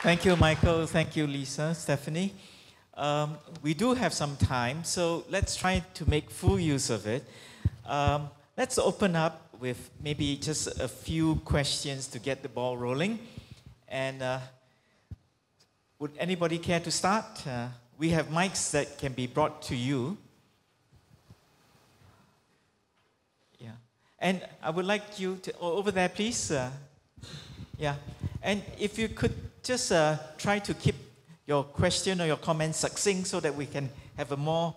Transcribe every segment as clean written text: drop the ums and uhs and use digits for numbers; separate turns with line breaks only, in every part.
Thank you, Michael. Thank you, Lisa, Stephanie. We do have some time, so let's try to make full use of it. Let's open up with maybe just a few questions to get the ball rolling. And would anybody care to start? We have mics that can be brought to you. Yeah. And I would like you to, over there, please. Yeah. And if you could just try to keep your question or your comments succinct so that we can have a more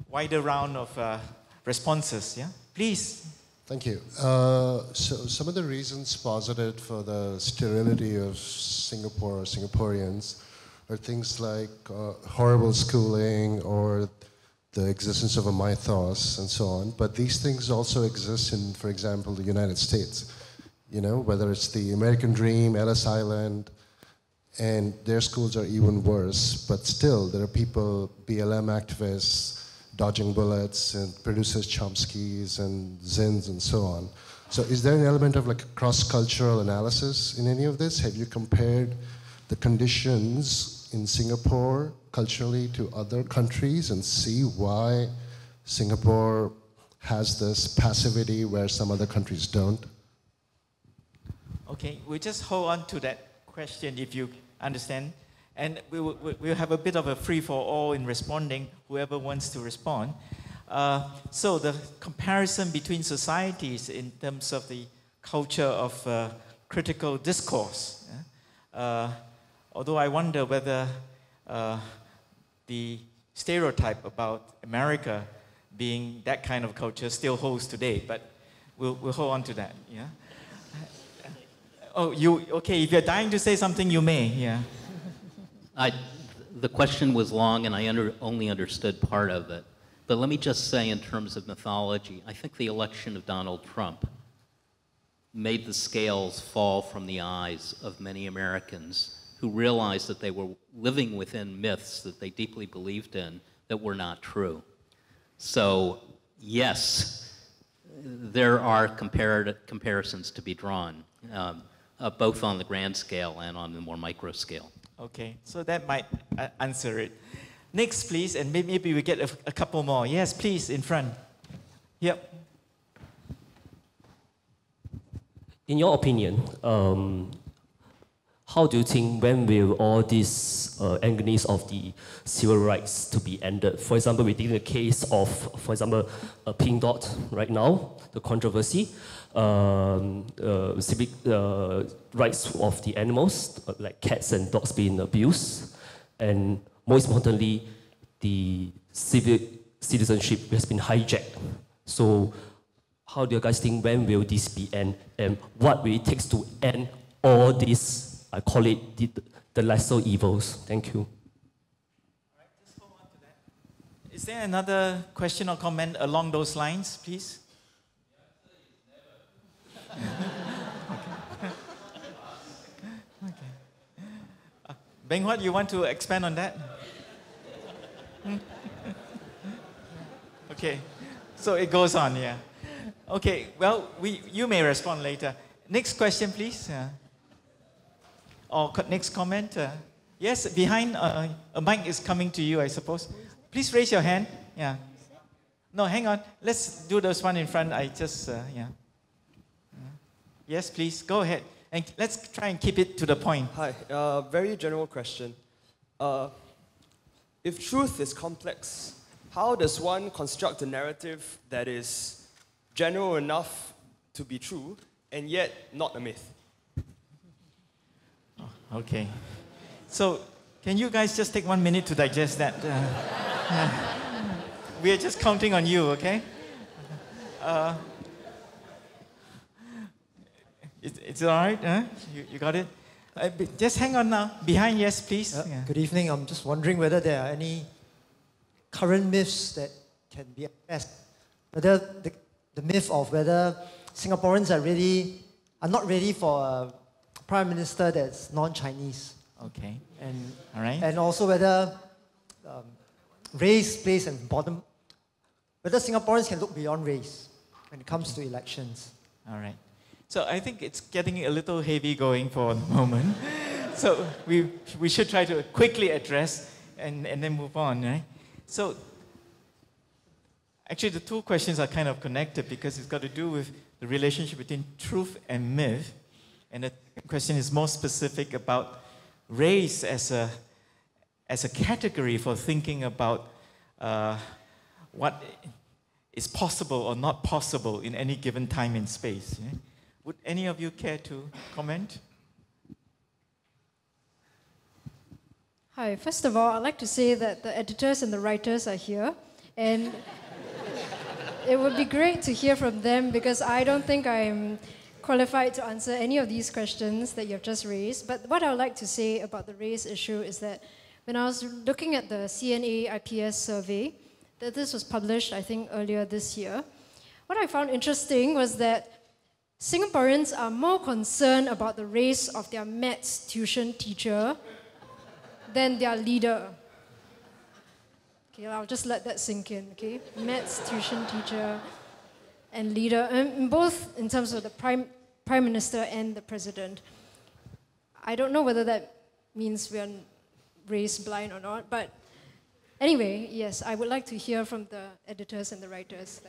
wider round of responses. Yeah. Please.
Thank you. So some of the reasons posited for the sterility of Singapore or Singaporeans are things like horrible schooling or the existence of a mythos and so on. But these things also exist in, for example, the United States. You know, whether it's the American Dream, Ellis Island, and their schools are even worse. But still, there are people, BLM activists, dodging bullets, and producers Chomsky's and Zins and so on. So is there an element of like cross-cultural analysis in any of this? Have you compared the conditions in Singapore culturally to other countries and see why Singapore has this passivity where some other countries don't?
Okay, we'll just hold on to that question if you understand. And we'll have a bit of a free-for-all in responding, whoever wants to respond. So the comparison between societies in terms of the culture of critical discourse. Although I wonder whether the stereotype about America being that kind of culture still holds today, but we'll hold on to that. Yeah. Oh, okay? If you're dying to say something, you may. Yeah.
The question was long, and I only understood part of it. But let me just say, in terms of mythology, I think the election of Donald Trump made the scales fall from the eyes of many Americans who realized that they were living within myths that they deeply believed in that were not true. So, yes, there are comparisons to be drawn, both on the grand scale and on the more micro scale.
Okay, so that might answer it. Next, please, and maybe we get a couple more. Yes, please, in front. Yep.
In your opinion, how do you think when will all these agonies of the civil rights to be ended? For example, we take the case of, for example, Pink Dot right now, the controversy, civic rights of the animals, like cats and dogs being abused, and most importantly, the civic citizenship has been hijacked. So how do you guys think when will this be end, and what will it take to end all these, I call it the lesser evils? Thank you.
All right, just hold on to that. Is there another question or comment along those lines, please? Okay. Beng Huat, you want to expand on that? Okay, so it goes on, yeah. Okay, well, you may respond later. Next question, please. Or next comment. Yes, behind, a mic is coming to you, I suppose. Please raise your hand. Yeah. No, hang on. Let's do this one in front. I just, yeah. Yes, please, go ahead. And let's try and keep it to the point.
Hi, very general question. If truth is complex, how does one construct a narrative that is general enough to be true and yet not a myth?
Oh, okay. So, can you guys just take 1 minute to digest that? We are just counting on you, okay? It's all right, huh? You got it? Just hang on now. Behind, yes, please.
Yeah. Good evening. I'm just wondering whether there are any current myths that can be addressed. Whether the myth of whether Singaporeans are not ready for a prime minister that's non-Chinese.
Okay.
And,
all right.
And also whether race plays an important, whether Singaporeans can look beyond race when it comes to elections.
All right. So I think it's getting a little heavy going for the moment. So we should try to quickly address and then move on, right? So actually the two questions are kind of connected because it's got to do with the relationship between truth and myth. And the question is more specific about race as a category for thinking about what is possible or not possible in any given time and space. Yeah? Would any of you care to comment?
Hi, first of all, I'd like to say that the editors and the writers are here, and it would be great to hear from them because I don't think I'm qualified to answer any of these questions that you've just raised. But what I would like to say about the race issue is that when I was looking at the CNA IPS survey, that this was published, I think, earlier this year, what I found interesting was that Singaporeans are more concerned about the race of their maths tuition teacher than their leader. Okay, I'll just let that sink in, okay? Maths tuition teacher and leader, both in terms of the Prime Minister and the President. I don't know whether that means we're race blind or not, but anyway, yes, I would like to hear from the editors and the writers.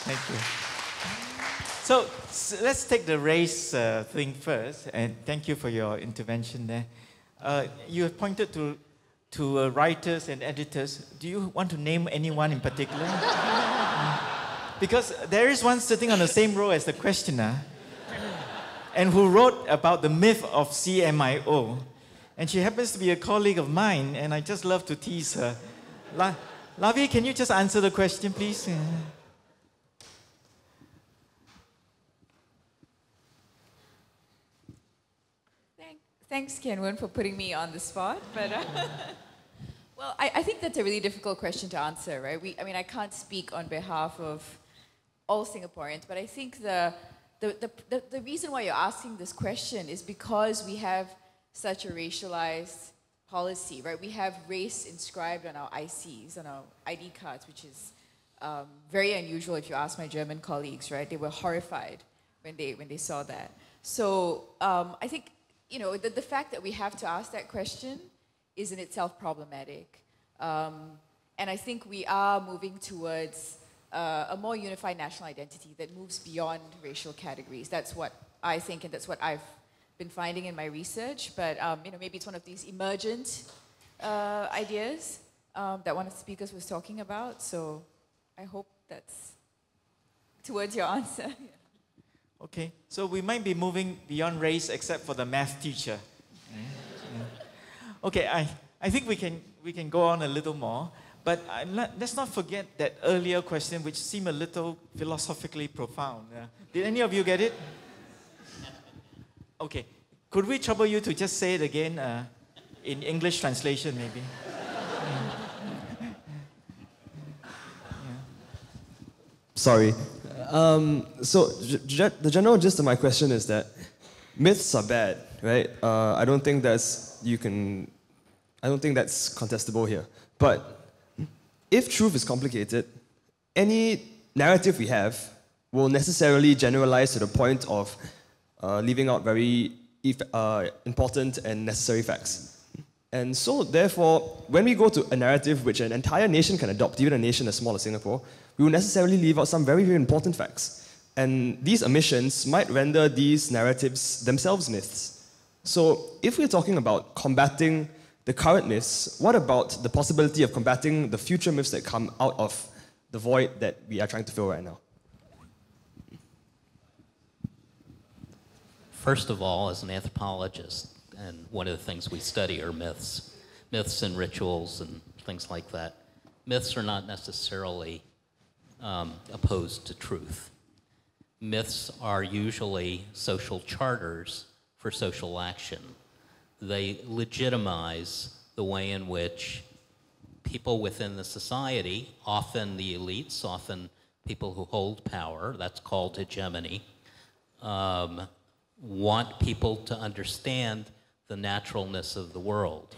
Thank you. So let's take the race thing first, and thank you for your intervention there. You have pointed to writers and editors. Do you want to name anyone in particular? Because there is one sitting on the same row as the questioner, and who wrote about the myth of CMIO. And she happens to be a colleague of mine, and I just love to tease her. Lavi, can you just answer the question, please?
Thanks, Kian-Wen, for putting me on the spot. But well, I think that's a really difficult question to answer, right? I mean, I can't speak on behalf of all Singaporeans, but I think the reason why you're asking this question is because we have such a racialized policy, right? We have race inscribed on our ICs, on our ID cards, which is very unusual if you ask my German colleagues, right? They were horrified when they saw that. So I think, you know, the fact that we have to ask that question is in itself problematic. And I think we are moving towards a more unified national identity that moves beyond racial categories. That's what I think, and that's what I've been finding in my research. But you know, maybe it's one of these emergent ideas that one of the speakers was talking about. So I hope that's towards your answer.
Okay, so we might be moving beyond race except for the math teacher. Okay, I think we can go on a little more, but let's not forget that earlier question which seemed a little philosophically profound. Did any of you get it? Okay, could we trouble you to just say it again in English translation maybe?
Sorry. So the general gist of my question is that myths are bad, right? I don't think that's contestable here. But if truth is complicated, any narrative we have will necessarily generalize to the point of leaving out very important and necessary facts. And so, therefore, when we go to a narrative which an entire nation can adopt, even a nation as small as Singapore, we will necessarily leave out some very, very important facts. And these omissions might render these narratives themselves myths. So if we're talking about combating the current myths, what about the possibility of combating the future myths that come out of the void that we are trying to fill right now?
First of all, as an anthropologist, and one of the things we study are myths and rituals and things like that. Myths are not necessarily opposed to truth. Myths are usually social charters for social action. They legitimize the way in which people within the society, often the elites, often people who hold power, that's called hegemony, want people to understand the naturalness of the world.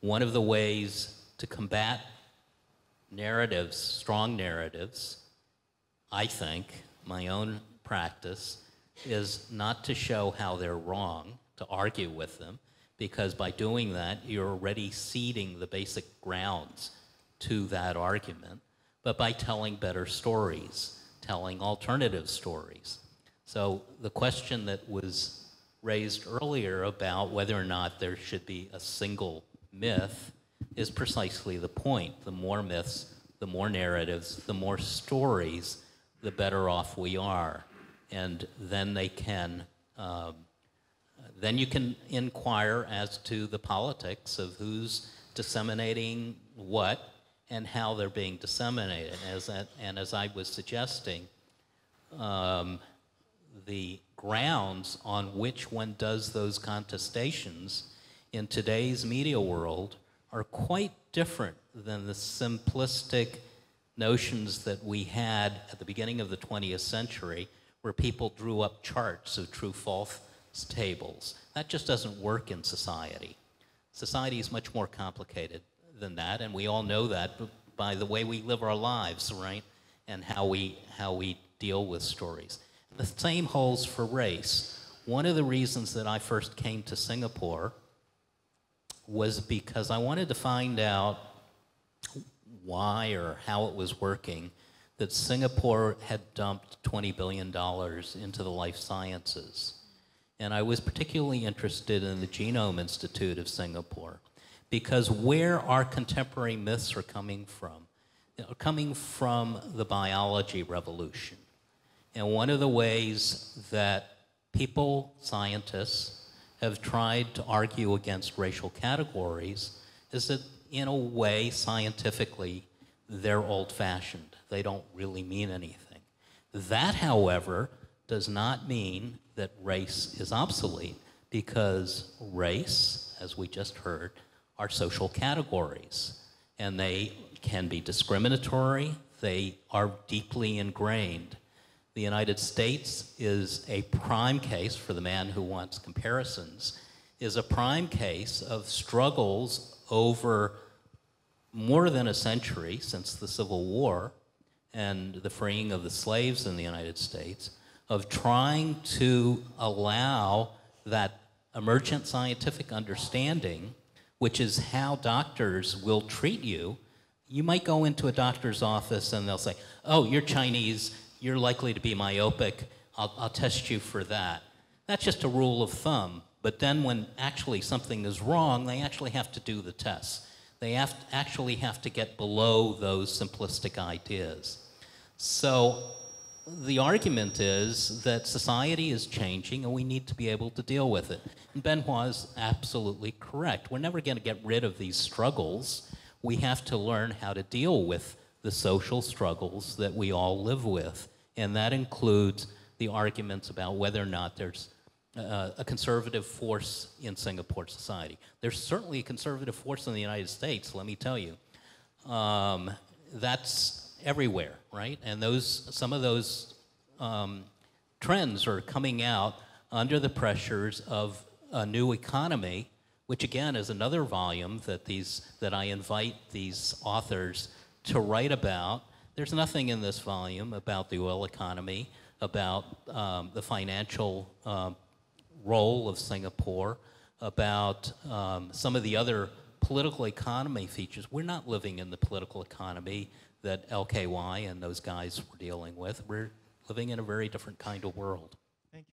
One of the ways to combat narratives, strong narratives, I think, my own practice, is not to show how they're wrong, to argue with them, because by doing that, you're already ceding the basic grounds to that argument, but by telling better stories, telling alternative stories. So the question that was raised earlier about whether or not there should be a single myth is precisely the point. The more myths, the more narratives, the more stories, the better off we are. And then they can, then you can inquire as to the politics of who's disseminating what and how they're being disseminated. And as I was suggesting, the grounds on which one does those contestations in today's media world are quite different than the simplistic notions that we had at the beginning of the 20th century, where people drew up charts of true-false tables. That just doesn't work in society. Society is much more complicated than that, and we all know that by the way we live our lives, right? And how we deal with stories. The same holds for race. One of the reasons that I first came to Singapore was because I wanted to find out why or how it was working that Singapore had dumped $20 billion into the life sciences. And I was particularly interested in the Genome Institute of Singapore, because where our contemporary myths are coming from the biology revolution. And one of the ways that people, scientists, have tried to argue against racial categories is that, in a way, scientifically, they're old-fashioned. They don't really mean anything. That, however, does not mean that race is obsolete, because race, as we just heard, are social categories, and they can be discriminatory. They are deeply ingrained. The United States is a prime case, for the man who wants comparisons, is a prime case of struggles over more than a century since the Civil War and the freeing of the slaves in the United States, of trying to allow that emergent scientific understanding, which is how doctors will treat you. You might go into a doctor's office and they'll say, oh, you're Chinese, you're likely to be myopic, I'll test you for that. That's just a rule of thumb. But then when actually something is wrong, they actually have to do the tests. They actually have to get below those simplistic ideas. So the argument is that society is changing and we need to be able to deal with it. And Benoit is absolutely correct. We're never going to get rid of these struggles. We have to learn how to deal with the social struggles that we all live with. And that includes the arguments about whether or not there's a conservative force in Singapore society. There's certainly a conservative force in the United States, let me tell you. That's everywhere, right? And some of those trends are coming out under the pressures of a new economy, which again is another volume that I invite these authors to write about. There's nothing in this volume about the oil economy, about the financial role of Singapore, about some of the other political economy features. We're not living in the political economy that LKY and those guys were dealing with. We're living in a very different kind of world.